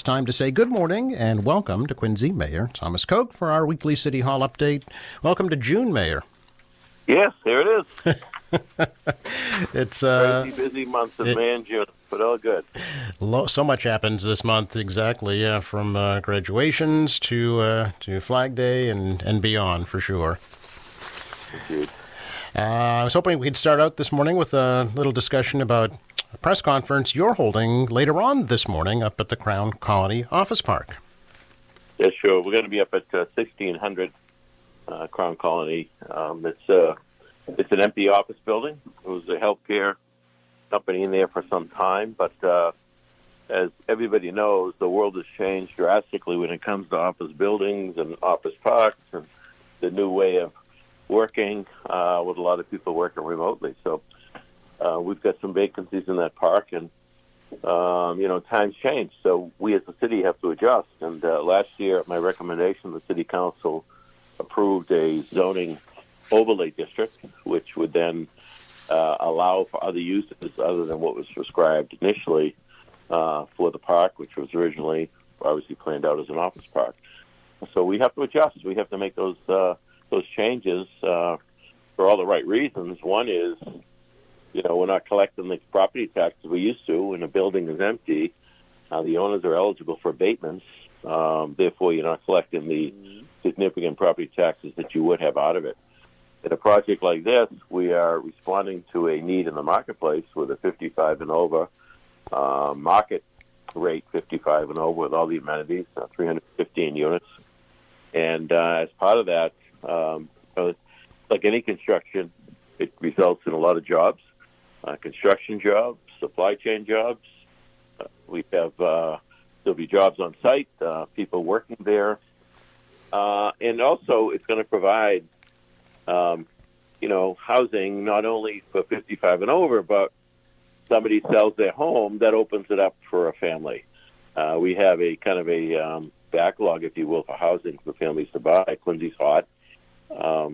time to say good morning and welcome to Quincy Mayor Thomas Koch for our weekly City Hall update. Welcome to June, Mayor. Yes, here it is. It's crazy busy month of May and June, but all good. So much happens this month, exactly. Yeah, from graduations to Flag Day and beyond, for sure. Indeed. I was hoping we could start out this morning with a little discussion about a press conference you're holding later on this morning up at the Crown Colony Office Park. Yeah, sure. We're going to be up at 1600 Crown Colony. It's an empty office building. It was a healthcare company in there for some time, but as everybody knows, the world has changed drastically when it comes to office buildings and office parks and the new way of working with a lot of people working remotely. So we've got some vacancies in that park, and times change. So we as a city have to adjust. And last year, at my recommendation, the city council approved a zoning overlay district, which would then allow for other uses other than what was prescribed initially for the park, which was originally obviously planned out as an office park. So we have to adjust. We have to make those changes for all the right reasons. One is, we're not collecting the property taxes we used to when a building is empty. The owners are eligible for abatements. Therefore, you're not collecting the significant property taxes that you would have out of it. In a project like this, we are responding to a need in the marketplace with a 55 and over market rate, 55 and over with all the amenities, 315 units. And as part of that, like any construction, it results in a lot of jobs, construction jobs, supply chain jobs. We have there'll be jobs on site, people working there, and also it's going to provide housing not only for 55 and over, but somebody sells their home, that opens it up for a family. We have a kind of a backlog, if you will, for housing for families to buy. Quincy's hot.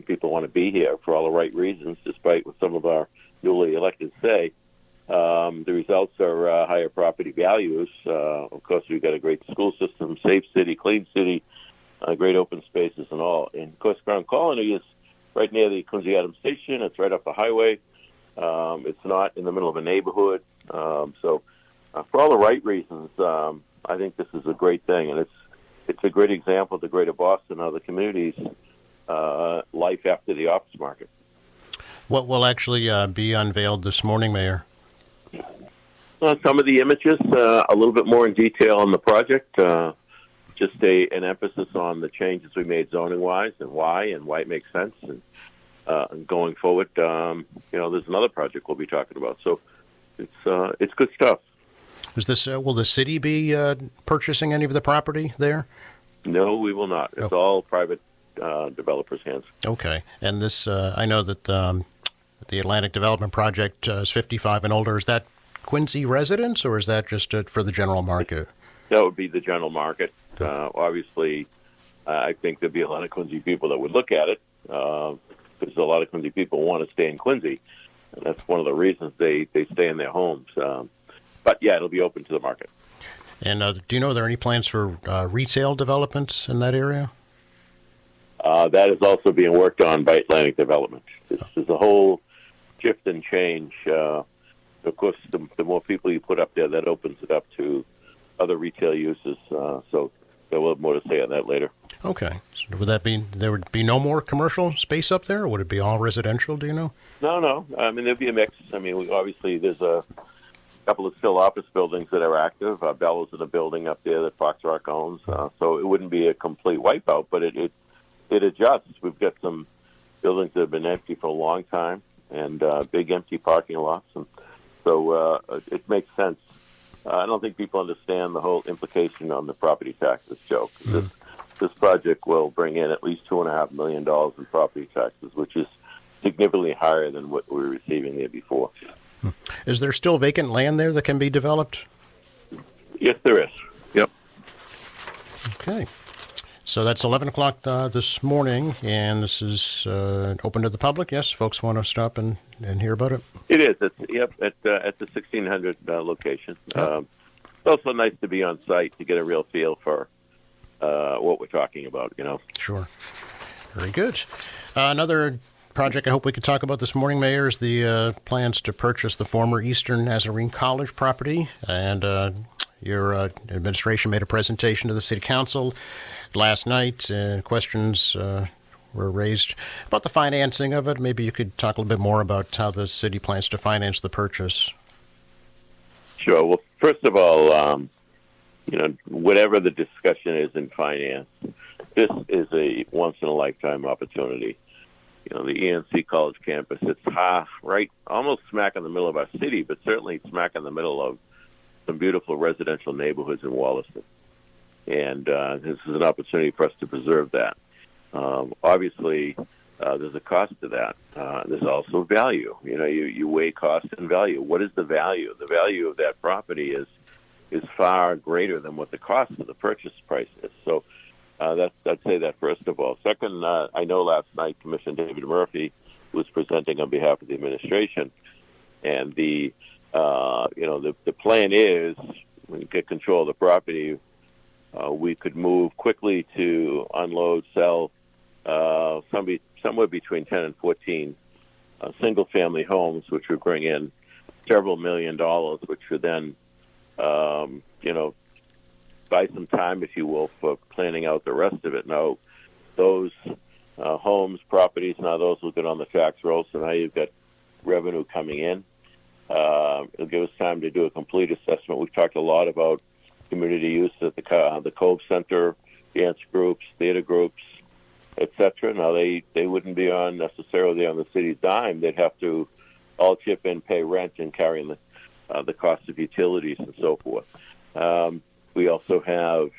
People want to be here for all the right reasons, despite what some of our newly elected say. The results are higher property values. Of course, we've got a great school system, safe city, clean city, great open spaces and all. And, of course, Crown Colony is right near the Quincy Adams Station. It's right off the highway. It's not in the middle of a neighborhood. So for all the right reasons, I think this is a great thing. And it's a great example of the greater Boston and other communities' life after the office market. What will actually be unveiled this morning, Mayor? Some of the images, a little bit more in detail on the project, just an emphasis on the changes we made zoning-wise and why it makes sense. And going forward, there's another project we'll be talking about. So it's good stuff. Is this will the city be purchasing any of the property there? No, we will not. It's all private developers' hands. Okay. And this, I know that the Atlantic Development Project is 55 and older. Is that Quincy residents, or is that just for the general market? That would be the general market. Obviously, I think there'd be a lot of Quincy people that would look at it, because a lot of Quincy people want to stay in Quincy, and that's one of the reasons they stay in their homes. But, yeah, it'll be open to the market. And do you know, are there any plans for retail developments in that area? That is also being worked on by Atlantic Development. This is a whole shift and change. Of course, the more people you put up there, that opens it up to other retail uses. So we'll have more to say on that later. Okay. So would that be, there would be no more commercial space up there, or would it be all residential, do you know? No. I mean, there'd be a mix. I mean, obviously there's a couple of still office buildings that are active. Bell is in a building up there that Fox Rock owns. So it wouldn't be a complete wipeout, but it adjusts. We've got some buildings that have been empty for a long time and big empty parking lots. And so it makes sense. I don't think people understand the whole implication on the property taxes joke. This project will bring in at least $2.5 million in property taxes, which is significantly higher than what we were receiving there before. Is there still vacant land there that can be developed? Yes, there is. Yep. Okay. So that's 11 o'clock this morning, and this is open to the public. Yes, folks want to stop and hear about it? It is. It's at the 1600 location. also nice to be on site to get a real feel for what we're talking about. Sure. Very good. Another project I hope we could talk about this morning, Mayor, is the plans to purchase the former Eastern Nazarene College property. And your administration made a presentation to the City Council last night. Questions were raised about the financing of it. Maybe you could talk a little bit more about how the city plans to finance the purchase. Sure. Well, first of all, whatever the discussion is in finance, this is a once-in-a-lifetime opportunity. The ENC College campus, it's right almost smack in the middle of our city, but certainly smack in the middle of some beautiful residential neighborhoods in Wollaston. And this is an opportunity for us to preserve that. Obviously, there's a cost to that. There's also value. You weigh cost and value. What is the value? The value of that property is far greater than what the cost of the purchase price is. So I'd say that first of all. Second, I know last night Commissioner David Murphy was presenting on behalf of the administration, and the plan is when you get control of the property, we could move quickly to unload, sell somewhere between 10 and 14 single-family homes, which would bring in several $1 million, which would then buy some time, if you will, for planning out the rest of it. Now, those homes, properties, now those will get on the tax roll, so now you've got revenue coming in. It'll give us time to do a complete assessment. We've talked a lot about community use at the Cove Center, dance groups, theater groups, etc. Now, they wouldn't be necessarily on the city's dime. They'd have to all chip in, pay rent, and carry the cost of utilities and so forth. We also have,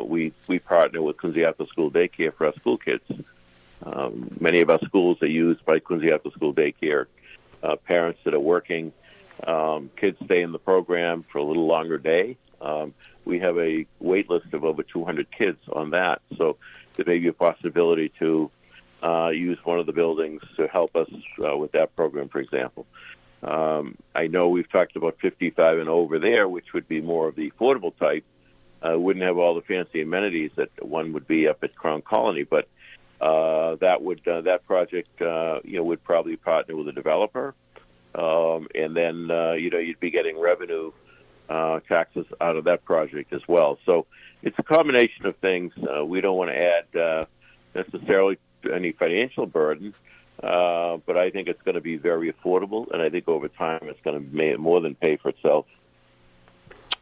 we partner with Quincy After School Daycare for our school kids. Many of our schools are used by Quincy After School Daycare. Parents that are working, kids stay in the program for a little longer day. We have a wait list of over 200 kids on that. So there may be a possibility to use one of the buildings to help us with that program, for example. I know we've talked about 55 and over there, which would be more of the affordable type. Wouldn't have all the fancy amenities that one would be up at Crown Colony, but that project would probably partner with a developer, and then you'd be getting revenue taxes out of that project as well. So it's a combination of things. We don't want to add necessarily any financial burden. But I think it's going to be very affordable, and I think over time it's going to more than pay for itself.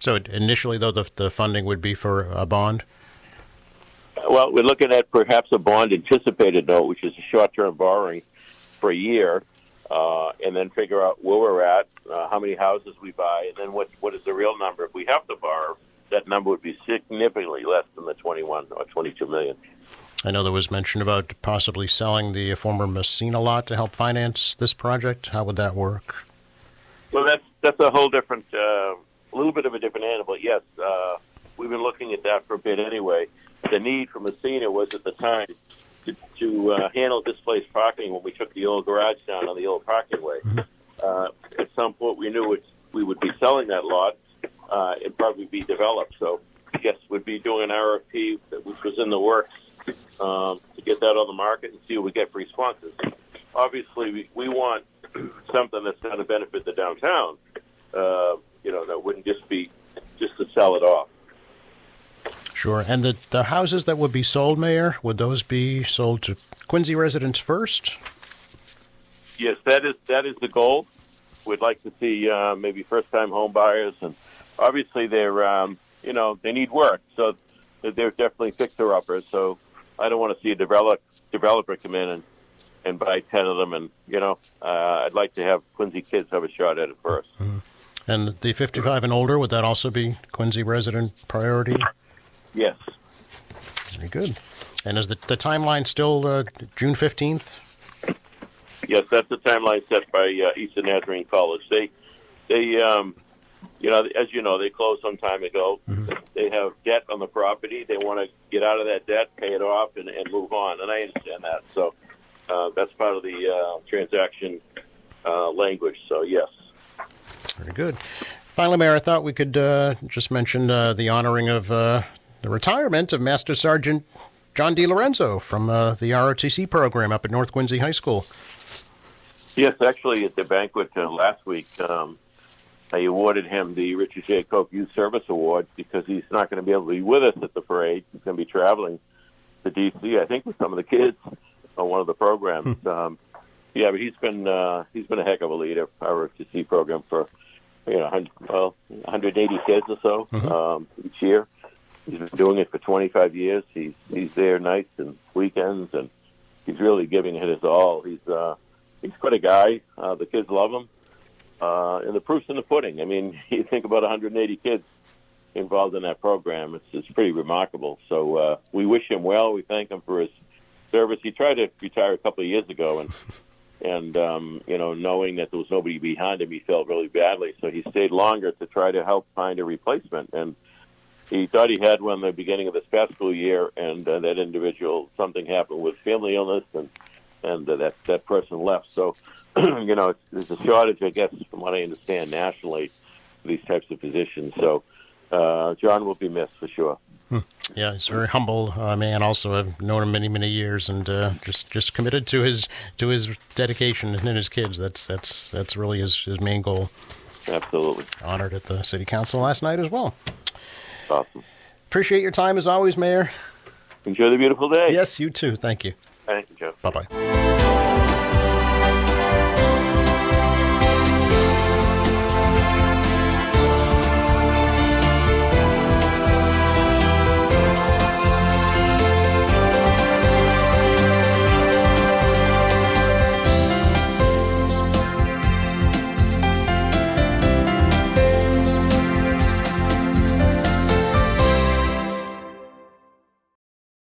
So initially, though, the funding would be for a bond? Well, we're looking at perhaps a bond anticipated note, which is a short-term borrowing for a year, and then figure out where we're at, how many houses we buy, and then what is the real number. If we have to borrow, that number would be significantly less than the 21 or 22 million. I know there was mention about possibly selling the former Messina lot to help finance this project. How would that work? Well, that's a whole different, a little bit of a different animal. Yes, we've been looking at that for a bit anyway. The need for Messina was at the time to handle displaced parking when we took the old garage down on the old parking way. At some point, we knew we would be selling that lot and probably be developed. So, yes, we'd be doing an RFP, which was in the works, to get that on the market and see what we get for responses. Obviously, we want something that's going to benefit the downtown. That wouldn't just be just to sell it off. Sure. And the houses that would be sold, Mayor, would those be sold to Quincy residents first? Yes, that is the goal. We'd like to see maybe first-time home buyers, and obviously they're they need work, so they're definitely fixer-uppers. So I don't want to see a developer come in and buy 10 of them, and I'd like to have Quincy kids have a shot at it first. Mm-hmm. And the 55 and older, would that also be Quincy resident priority? Yes. Very good. And is the timeline still June 15th? Yes, that's the timeline set by Eastern Nazarene College. They as you know, they closed some time ago. Mm-hmm. They have debt on the property. They want to get out of that debt, pay it off, and move on. And I understand that. So that's part of the transaction language. So, yes. Very good. Finally, Mayor, I thought we could just mention the honoring of the retirement of Master Sergeant John DeLorenzo from the ROTC program up at North Quincy High School. Yes, actually, at the banquet last week, I awarded him the Richard J. Koch Youth Service Award because he's not going to be able to be with us at the parade. He's going to be traveling to D.C., I think, with some of the kids on one of the programs. Yeah, but he's been a heck of a leader of our ROTC program for 180 kids or so each year. He's been doing it for 25 years. He's there nights and weekends, and he's really giving it his all. He's quite a guy. The kids love him. And the proof's in the pudding. I mean, you think about 180 kids involved in that program. It's pretty remarkable. So we wish him well. We thank him for his service. He tried to retire a couple of years ago, and knowing that there was nobody behind him, he felt really badly. So he stayed longer to try to help find a replacement. And he thought he had one at the beginning of this past school year, and that individual, something happened with family illness, and that person left. So, there's a shortage, I guess, from what I understand, nationally, these types of positions. So, John will be missed for sure. Yeah, he's a very humble man. Also, I've known him many, many years, and just committed to his dedication and his kids. That's really his main goal. Absolutely. Honored at the City Council last night as well. Awesome. Appreciate your time as always, Mayor. Enjoy the beautiful day. Yes, you too. Thank you. Thank you, Joe. Bye-bye.